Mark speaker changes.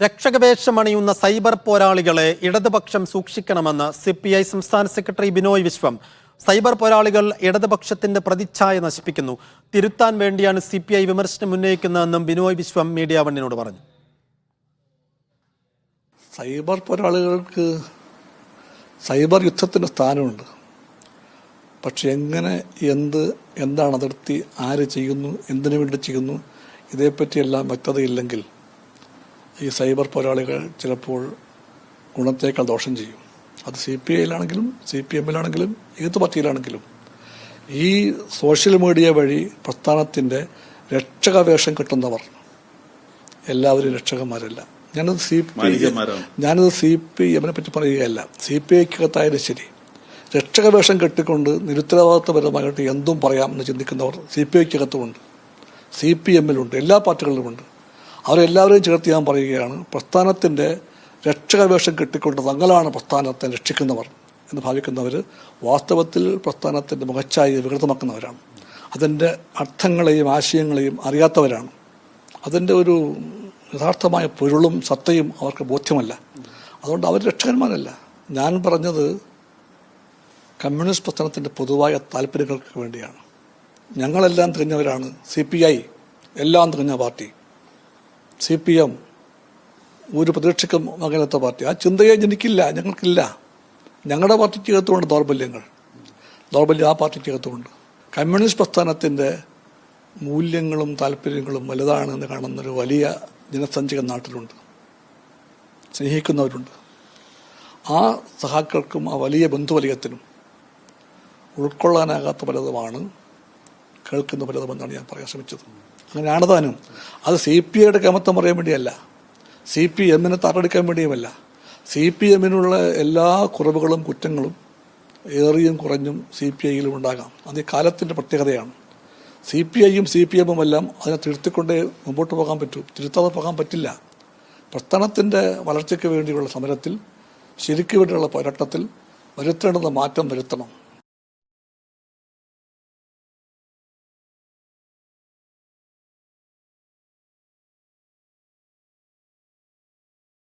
Speaker 1: രക്ഷകവേഷമണിയുന്ന cyber പോരാളികളെ ഇടതുപക്ഷം സൂക്ഷിക്കണമെന്ന് CPI സംസ്ഥാന secretary Binoy Viswam. Cyber പോരാളികൾ ഇടതുപക്ഷത്തിന്റെ പ്രതിച്ഛായ നശിപ്പിക്കുന്നു. തിരുത്താൻ വേണ്ടിയാണ് CPI വിമർശനം ഉന്നയിക്കുന്നതെന്നും ബിനോയ് വിശ്വം മീഡിയ വണ്ണിനോട് പറഞ്ഞു.
Speaker 2: സൈബർ പോരാളികൾക്ക് സൈബർ യുദ്ധത്തിന് സ്ഥാനമുണ്ട്. പക്ഷെ എങ്ങനെ, എന്താണ് അതിർത്തി, ആര് ചെയ്യുന്നു, എന്തിനു വേണ്ടി ചെയ്യുന്നു, ഇതേപ്പറ്റിയെല്ലാം വ്യക്തതയില്ലെങ്കിൽ ഈ സൈബർ പോരാളികൾ ചിലപ്പോൾ ഗുണത്തേക്കാൾ ദോഷം ചെയ്യും. അത് CPIയിലാണെങ്കിലും CPMലാണെങ്കിലും ഏത് പാർട്ടിയിലാണെങ്കിലും ഈ സോഷ്യൽ മീഡിയ വഴി പ്രസ്ഥാനത്തിൻ്റെ രക്ഷകവേഷം കിട്ടുന്നവർ എല്ലാവരും രക്ഷകന്മാരല്ല. ഞാനത് CPMനെ പറ്റി പറയുകയല്ല. CPIക്കകത്തായാലും ശരി, രക്ഷകവേഷം കെട്ടിക്കൊണ്ട് നിരുത്തരവാദിത്വപരമായിട്ട് എന്തും പറയാം എന്ന് ചിന്തിക്കുന്നവർ CPIക്കകത്തുമുണ്ട്, CPMലുണ്ട്, എല്ലാ പാർട്ടികളിലുമുണ്ട്. അവരെല്ലാവരെയും ചേർത്ത് ഞാൻ പറയുകയാണ്, പ്രസ്ഥാനത്തിൻ്റെ രക്ഷകവേഷം കെട്ടിക്കൊണ്ട് തങ്ങളാണ് പ്രസ്ഥാനത്തെ രക്ഷിക്കുന്നവർ എന്ന് ഭാവിക്കുന്നവർ വാസ്തവത്തിൽ പ്രസ്ഥാനത്തിൻ്റെ മുഖച്ഛായ വികൃതമാക്കുന്നവരാണ്. അതിൻ്റെ അർത്ഥങ്ങളെയും ആശയങ്ങളെയും അറിയാത്തവരാണ്. അതിൻ്റെ ഒരു യഥാർത്ഥമായ പൊരുളും സത്തയും അവർക്ക് ബോധ്യമല്ല. അതുകൊണ്ട് അവർ രക്ഷകന്മാരല്ല. ഞാൻ പറഞ്ഞത് കമ്മ്യൂണിസ്റ്റ് പ്രസ്ഥാനത്തിൻ്റെ പൊതുവായ താല്പര്യങ്ങൾക്ക് വേണ്ടിയാണ്. ഞങ്ങളെല്ലാം തികഞ്ഞവരാണ്. CPI എല്ലാം തികഞ്ഞ പാർട്ടി, CPM ഒരു പ്രതീക്ഷയ്ക്കും മകനത്ത പാർട്ടി. ആ ചിന്തയെ എനിക്കില്ല, ഞങ്ങൾക്കില്ല. ഞങ്ങളുടെ പാർട്ടിക്കകത്തുമുണ്ട് ദൗർബല്യം ആ പാർട്ടിക്കകത്തുമുണ്ട്. കമ്മ്യൂണിസ്റ്റ് പ്രസ്ഥാനത്തിൻ്റെ മൂല്യങ്ങളും താല്പര്യങ്ങളും വലുതാണെന്ന് കാണുന്നൊരു വലിയ ജനസഞ്ചയം നാട്ടിലുണ്ട്, സ്നേഹിക്കുന്നവരുണ്ട്. ആ സഹാക്കൾക്കും ആ വലിയ ബന്ധുവലയത്തിനും ഉൾക്കൊള്ളാനാകാത്ത പലതുമാണ്, കേൾക്കുന്ന പലതുമെന്നാണ് ഞാൻ പറയാൻ ശ്രമിച്ചത്. അങ്ങനെയാണ് താനും. അത് CPIയുടെ കമത്തം പറയാൻ വേണ്ടിയല്ല, CPMനെ തറയെടുക്കാൻ വേണ്ടിയുമല്ല. CPMനുള്ള എല്ലാ കുറവുകളും കുറ്റങ്ങളും ഏറിയും കുറഞ്ഞും CPIയിലും ഉണ്ടാകാം. അത് ഈ കാലത്തിൻ്റെ പ്രത്യേകതയാണ്. CPIയും CPMും എല്ലാം അതിനെ തിരുത്തിക്കൊണ്ടേ മുമ്പോട്ട് പോകാൻ പറ്റൂ, തിരുത്താതെ പോകാൻ പറ്റില്ല. പ്രസ്ഥാനത്തിൻ്റെ വളർച്ചയ്ക്ക് വേണ്ടിയുള്ള സമരത്തിൽ, ശരിക്കു വേണ്ടിയുള്ള പോരാട്ടത്തിൽ വരുത്തേണ്ടുന്ന മാറ്റം വരുത്തണം.